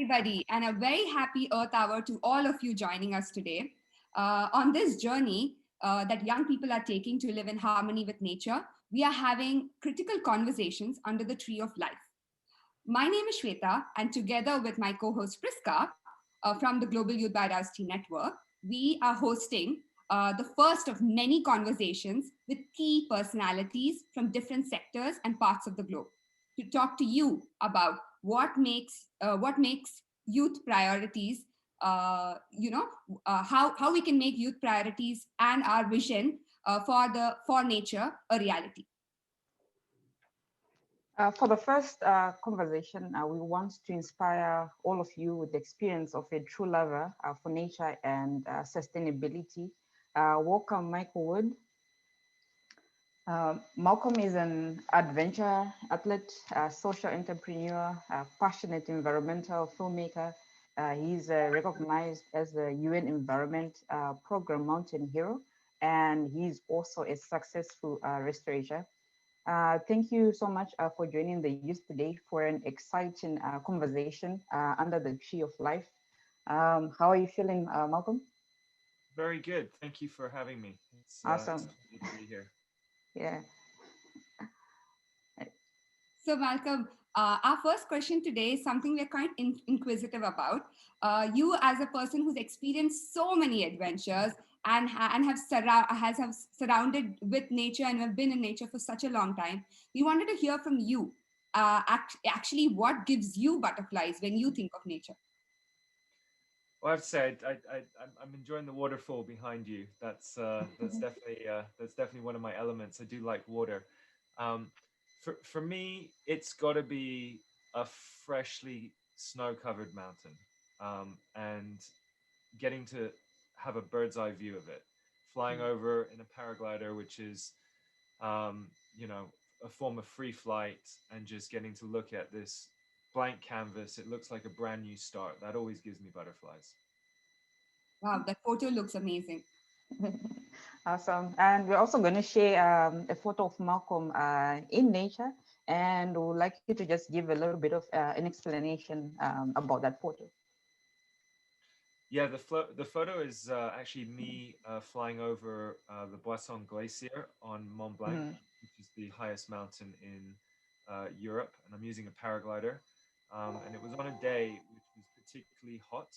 everybody, and a very happy Earth Hour to all of you joining us today. On this journey that young people are taking to live in harmony with nature, we are having critical conversations under the tree of life. My name is Swetha, and together with my co host Prisca from the Global Youth Biodiversity Network, we are hosting the first of many conversations with key personalities from different sectors and parts of the globe to talk to you about what makes youth priorities. How we can make youth priorities and our vision for nature a reality. For the first conversation, we want to inspire all of you with the experience of a true lover for nature and sustainability. Welcome, Michael Wood. Malcolm is an adventure athlete, social entrepreneur, passionate environmental filmmaker. He's recognized as the UN Environment Program Mountain Hero, and he's also a successful restaurateur. Thank you so much for joining the youth today for an exciting conversation under the tree of life. How are you feeling, Malcolm? Very good. Thank you for having me. It's Awesome. good to be here. Yeah. So, Malcolm, our first question today is something we're quite inquisitive about. You, as a person who's experienced so many adventures and have surrounded with nature and have been in nature for such a long time, we wanted to hear from you. Actually, what gives you butterflies when you think of nature? Well, I've said I'm enjoying the waterfall behind you. That's definitely one of my elements. I do like water. Um, for me, it's got to be a freshly snow-covered mountain, and getting to have a bird's eye view of it, flying over in a paraglider, which is, um, you know, a form of free flight, and just getting to look at this blank canvas. It looks like a brand new start. That always gives me butterflies. Wow, that photo looks amazing. Awesome. And we're also going to share a photo of Malcolm in nature, and we would like you to just give a little bit of an explanation about that photo. Yeah, the photo is actually me flying over the Bhashyam Glacier on Mont Blanc, Mhm. which is the highest mountain in Europe, and I'm using a paraglider. And it was on a day which was particularly hot,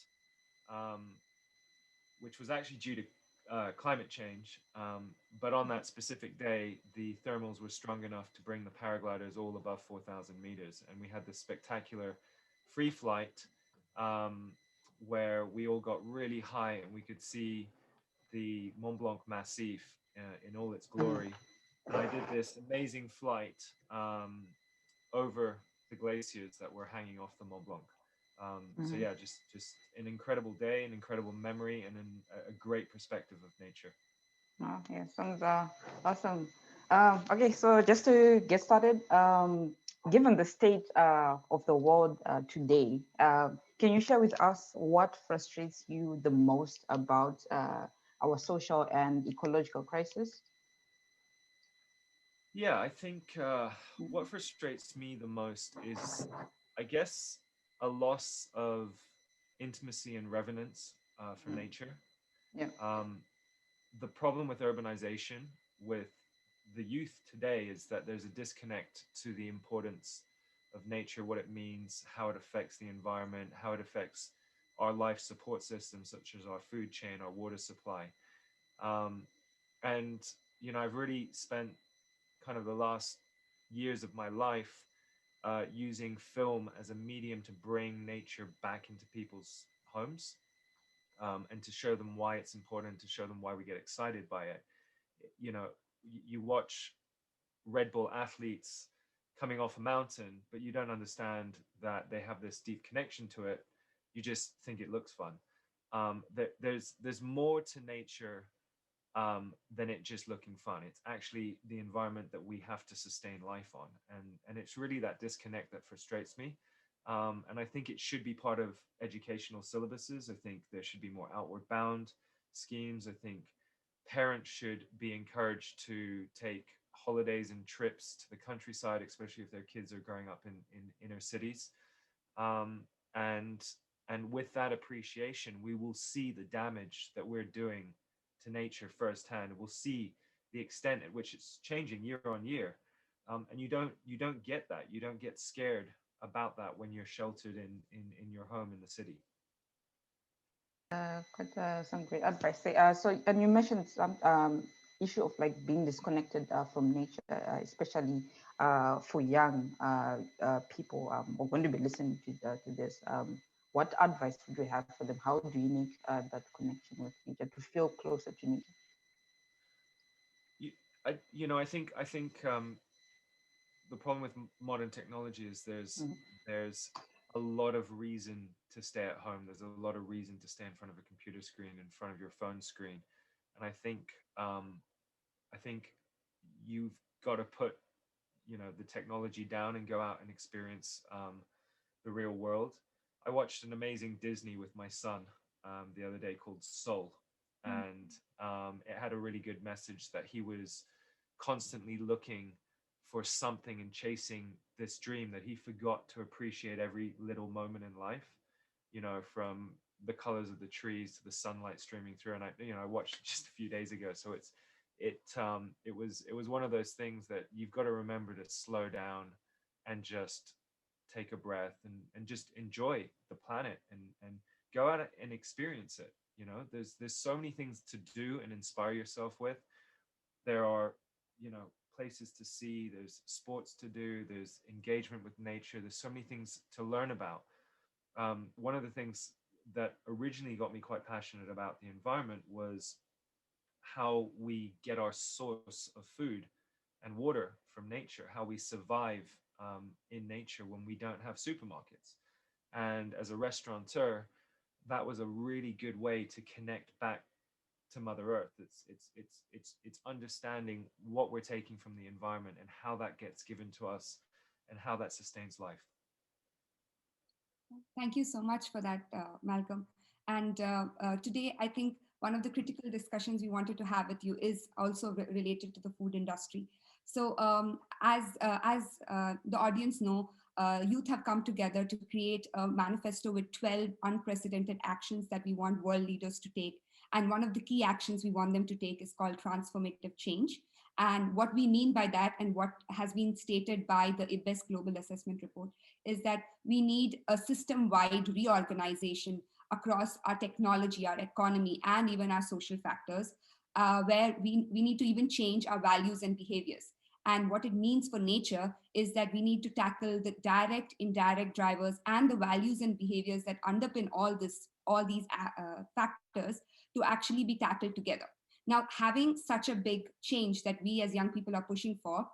um, which was actually due to climate change. But on that specific day, the thermals were strong enough to bring the paragliders all above 4,000 meters. And we had this spectacular free flight um, where we all got really high and we could see the Mont Blanc Massif in all its glory. And I did this amazing flight over the glaciers that were hanging off the Mont Blanc. So Mhm. yeah, just an incredible day, an incredible memory, and a great perspective of nature. Oh, yeah, sounds awesome. Okay, so just to get started, given the state of the world today, can you share with us what frustrates you the most about our social and ecological crisis? Yeah, I think what frustrates me the most is, I guess, a loss of intimacy and reverence for Mm. nature. Yeah. Um, the problem with urbanization with the youth today is that there's a disconnect to the importance of nature, what it means, how it affects the environment, how it affects our life support systems, such as our food chain, our water supply. Um, and, I've really spent kind of the last years of my life using film as a medium to bring nature back into people's homes, and to show them why it's important, to show them why we get excited by it. You watch Red Bull athletes coming off a mountain, but you don't understand that they have this deep connection to it. You just think it looks fun. There's more to nature than it just looking fun. It's actually the environment that we have to sustain life on, and it's really that disconnect that frustrates me. And I think it should be part of educational syllabuses. I think there should be more outward bound schemes. I think parents should be encouraged to take holidays and trips to the countryside, especially if their kids are growing up in inner cities. Um, and with that appreciation, we will see the damage that we're doing to nature firsthand. We'll see the extent at which it's changing year on year. And you don't get that. You don't get scared about that when you're sheltered in your home in the city. Quite some great advice. So, and you mentioned some issue of like being disconnected from nature, especially for young people who are going to be listening to this. What advice would you have for them? How do you make that connection with nature to feel closer to nature? You, I think the problem with modern technology is Mhm. there's a lot of reason to stay at home. There's a lot of reason to stay in front of a computer screen, in front of your phone screen, and I think you've got to put the technology down and go out and experience the real world. I watched an amazing Disney with my son the other day called Soul, and it had a really good message that he was constantly looking for something and chasing this dream that he forgot to appreciate every little moment in life. From the colors of the trees to the sunlight streaming through. And I watched it just a few days ago, so it was one of those things that you've got to remember to slow down and just take a breath and just enjoy the planet and go out and experience it. There's so many things to do and inspire yourself with. There are places to see, there's sports to do, there's engagement with nature, there's so many things to learn about. One of the things that originally got me quite passionate about the environment was how we get our source of food and water from nature, how we survive in nature when we don't have supermarkets. And as a restaurateur, that was a really good way to connect back to Mother Earth. It's understanding what we're taking from the environment and how that gets given to us and how that sustains life. Thank you so much for that, Malcolm. And today, I think one of the critical discussions we wanted to have with you is also related to the food industry. So, as the audience know, youth have come together to create a manifesto with 12 unprecedented actions that we want world leaders to take. And one of the key actions we want them to take is called transformative change. And what we mean by that, and what has been stated by the IBES Global Assessment Report, is that we need a system wide reorganization across our technology, our economy, and even our social factors, where we need to even change our values and behaviors. And what it means for nature is that we need to tackle the direct, indirect drivers and the values and behaviors that underpin all these factors to actually be tackled together. Now, having such a big change that we as young people are pushing for,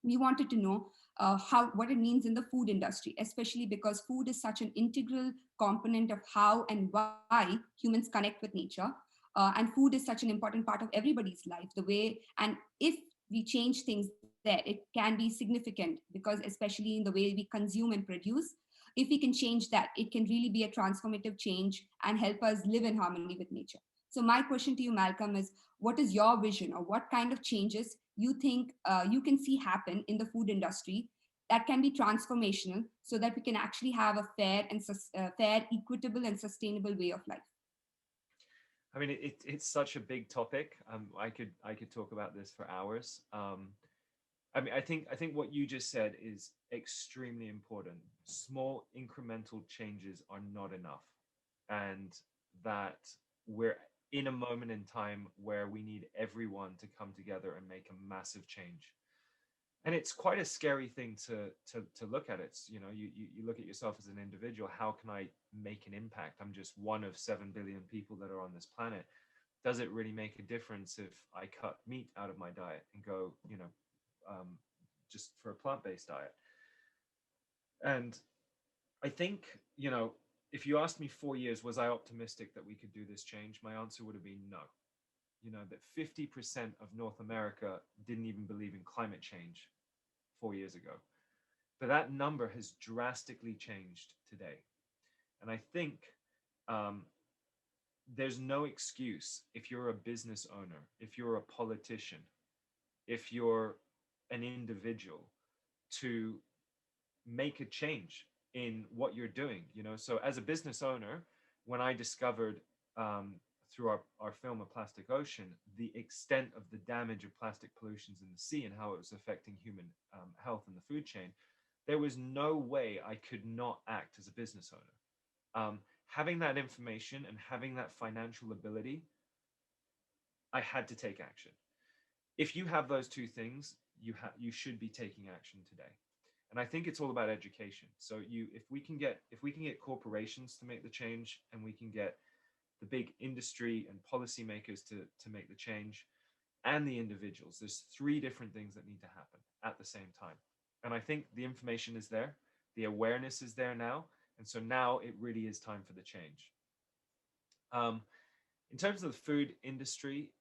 we wanted to know how what it means in the food industry, especially because food is such an integral component of how and why humans connect with nature. And food is such an important part of everybody's life. The way, and if we change things there, it can be significant because, especially in the way we consume and produce, if we can change that, it can really be a transformative change and help us live in harmony with nature. So, my question to you, Malcolm, is what is your vision, or what kind of changes you think you can see happen in the food industry that can be transformational so that we can actually have a fair, equitable, and sustainable way of life? I mean, it's such a big topic. I could talk about this for hours. I mean, I think what you just said is extremely important. Small incremental changes are not enough, and that we're in a moment in time where we need everyone to come together and make a massive change. And it's quite a scary thing to look at. It's, you look at yourself as an individual. How can I make an impact? I'm just one of 7 billion people that are on this planet. Does it really make a difference if I cut meat out of my diet and go, um, just for a plant-based diet? And I think, if you asked me 4 years, was I optimistic that we could do this change? My answer would have been no. That 50% of North America didn't even believe in climate change 4 years ago. But that number has drastically changed today. And I think um, there's no excuse if you're a business owner, if you're a politician, if you're an individual, to make a change in what you're doing, you know. So as a business owner, when I discovered through our film A Plastic Ocean the extent of the damage of plastic pollutions in the sea and how it was affecting human health in the food chain, there was no way I could not act as a business owner. Having that information and having that financial ability, I had to take action. If you have those two things, you should be taking action today. And I think it's all about education. So if we can get corporations to make the change, and we can get the big industry and policymakers to make the change, and the individuals, there's three different things that need to happen at the same time. And I think the information is there, the awareness is there now, and so now it really is time for the change. In terms of the food industry,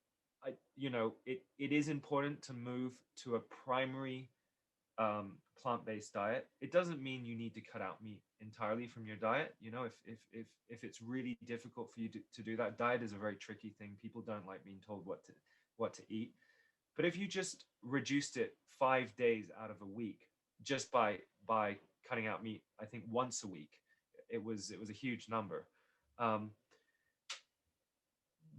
it is important to move to a primary plant-based diet. It doesn't mean you need to cut out meat entirely from your diet. You know, if it's really difficult for you to do that, diet is a very tricky thing. People don't like being told what to eat. But if you just reduced it 5 days out of a week just by cutting out meat, I think once a week, it was a huge number.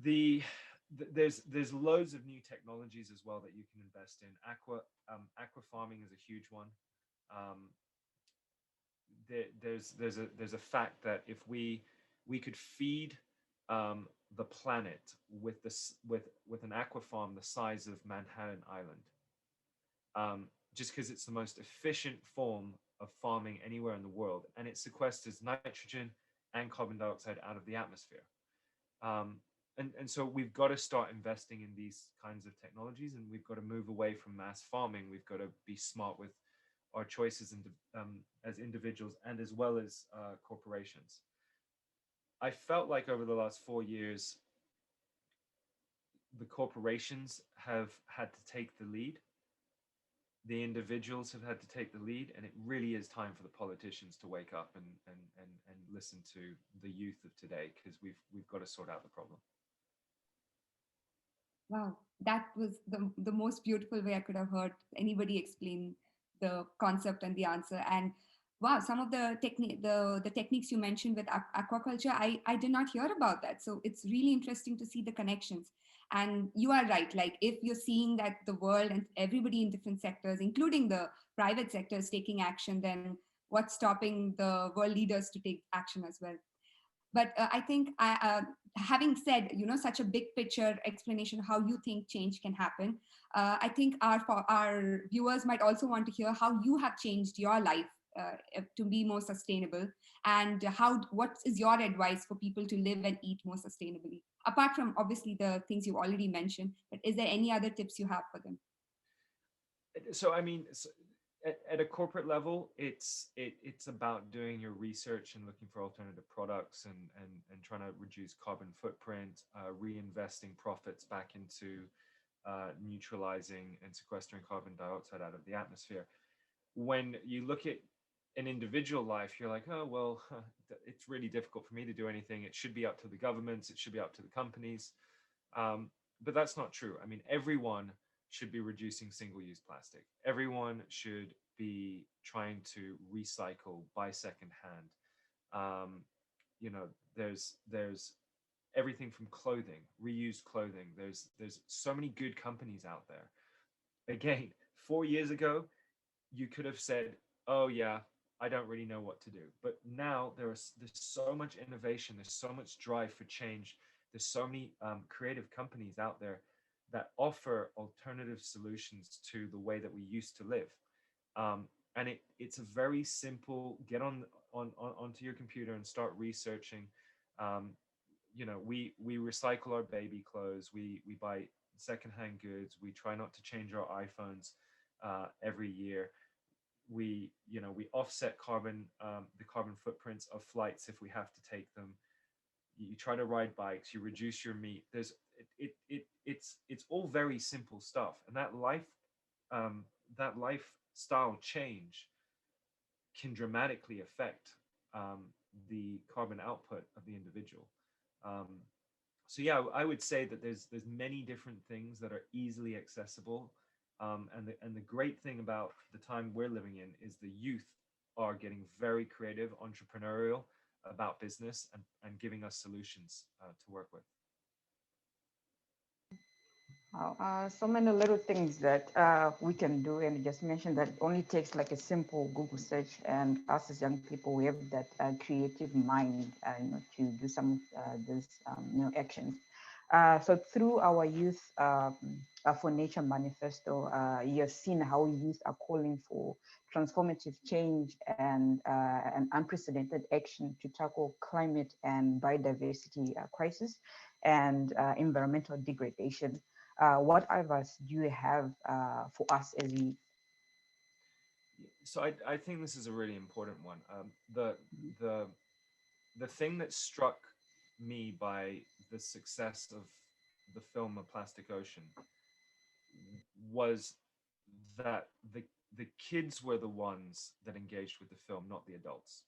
There's loads of new technologies as well that you can invest in. Aquafarming is a huge one. There's a fact that if we could feed the planet with an aqua farm the size of Manhattan Island, just because it's the most efficient form of farming anywhere in the world, and it sequesters nitrogen and carbon dioxide out of the atmosphere. And so we've got to start investing in these kinds of technologies, and we've got to move away from mass farming. We've got to be smart with our choices as individuals and as well as corporations. I felt like over the last 4 years, the corporations have had to take the lead. The individuals have had to take the lead, and it really is time for the politicians to wake up and listen to the youth of today, because we've got to sort out the problem. Wow, that was the most beautiful way I could have heard anybody explain the concept and the answer. And wow, some of the techniques you mentioned with aquaculture, I did not hear about that. So it's really interesting to see the connections. And you are right. Like, if you're seeing that the world and everybody in different sectors, including the private sector, is taking action, then what's stopping the world leaders to take action as well? But I think having said, such a big picture explanation how you think change can happen, I think our viewers might also want to hear how you have changed your life to be more sustainable, and what is your advice for people to live and eat more sustainably, apart from obviously the things you already mentioned. But is there any other tips you have for them? So I mean, at a corporate level, it's about doing your research and looking for alternative products, and trying to reduce carbon footprint, reinvesting profits back into neutralizing and sequestering carbon dioxide out of the atmosphere. When you look at an individual life, you're like, oh well, it's really difficult for me to do anything. It should be up to the governments. It should be up to the companies. But that's not true. I mean, everyone should be reducing single-use plastic. Everyone should be trying to recycle, buy secondhand. There's everything from clothing, reused clothing. There's so many good companies out there. Again, 4 years ago, you could have said, oh yeah, I don't really know what to do. But now there's so much innovation. There's so much drive for change. There's so many creative companies out there that offer alternative solutions to the way that we used to live. And it's a very simple, get onto your computer and start researching. We recycle our baby clothes. We buy secondhand goods. We try not to change our iPhones every year. We offset the carbon footprints of flights if we have to take them. You try to ride bikes. You reduce your meat. It's all very simple stuff, and that lifestyle change can dramatically affect the carbon output of the individual. So yeah, I would say that there's many different things that are easily accessible, and the great thing about the time we're living in is the youth are getting very creative, entrepreneurial about business and giving us solutions to work with. So many little things that we can do, and just mentioned that it only takes like a simple Google search, and us as young people, we have that creative mind, to do some of these, actions. So through our Youth for Nature manifesto, you have seen how youth are calling for transformative change and an unprecedented action to tackle climate and biodiversity crisis and environmental degradation. What advice do you have for us as youth? So I think this is a really important one. The the thing that struck me by the success of the film A Plastic Ocean was that the kids were the ones that engaged with the film, not the adults.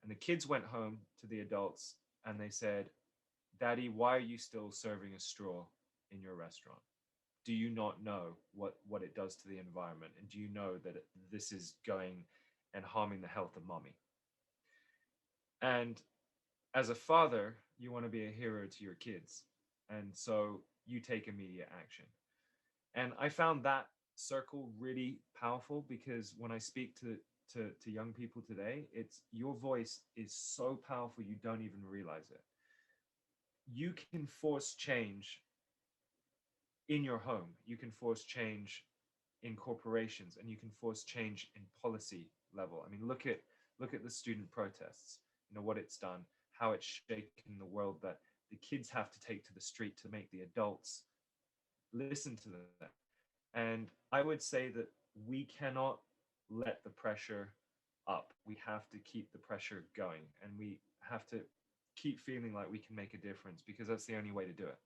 And the kids went home to the adults and they said, "Daddy, why are you still serving a straw in your restaurant? Do you not know what it does to the environment? And do you know that this is going and harming the health of mommy?" And as a father, you want to be a hero to your kids. And so you take immediate action. And I found that circle really powerful because when I speak to young people today, it's your voice is so powerful you don't even realize it. You can force change in your home, you can force change in corporations, and you can force change in policy level. I mean, look at the student protests, what it's done, how it's shaken the world, that the kids have to take to the street to make the adults listen to them. And I would say that we cannot let the pressure up. We have to keep the pressure going, and we have to keep feeling like we can make a difference, because that's the only way to do it.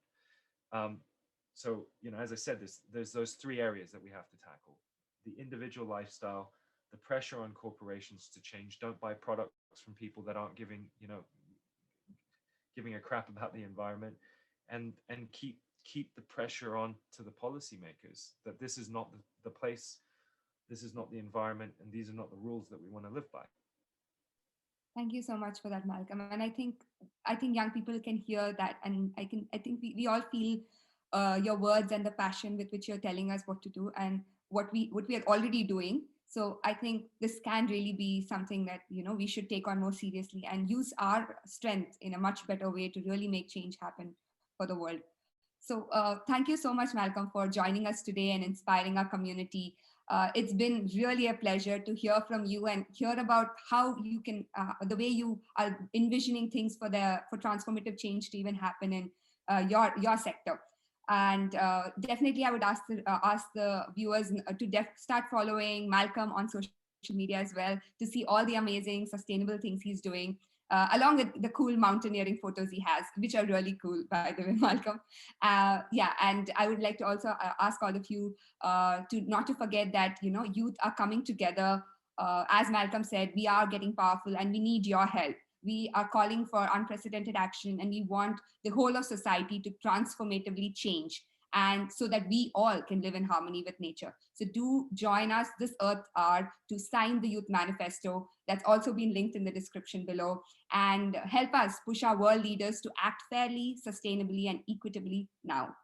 So, as I said, there's those three areas that we have to tackle: the individual lifestyle, the pressure on corporations to change. Don't buy products from people that aren't giving a crap about the environment, and keep the pressure on to the policymakers that this is not the place, this is not the environment, and these are not the rules that we want to live by. Thank you so much for that, Malcolm. And I think young people can hear that, and I think we all feel your words and the passion with which you're telling us what to do and what we are already doing. So I think this can really be something that we should take on more seriously and use our strength in a much better way to really make change happen for the world. So thank you so much, Malcolm, for joining us today and inspiring our community. It's been really a pleasure to hear from you and hear about how you can, the way you are envisioning things for transformative change to even happen in your sector. And definitely, I would ask the viewers to start following Malcolm on social media as well to see all the amazing sustainable things he's doing. Along with the cool mountaineering photos he has, which are really cool, by the way, Malcolm. Yeah, and I would like to also ask all of you to not to forget that youth are coming together. As Malcolm said, we are getting powerful, and we need your help. We are calling for unprecedented action, and we want the whole of society to transformatively change, and so that we all can live in harmony with nature. So do join us this Earth Hour to sign the Youth Manifesto. That's also been linked in the description below, and help us push our world leaders to act fairly, sustainably, and equitably now.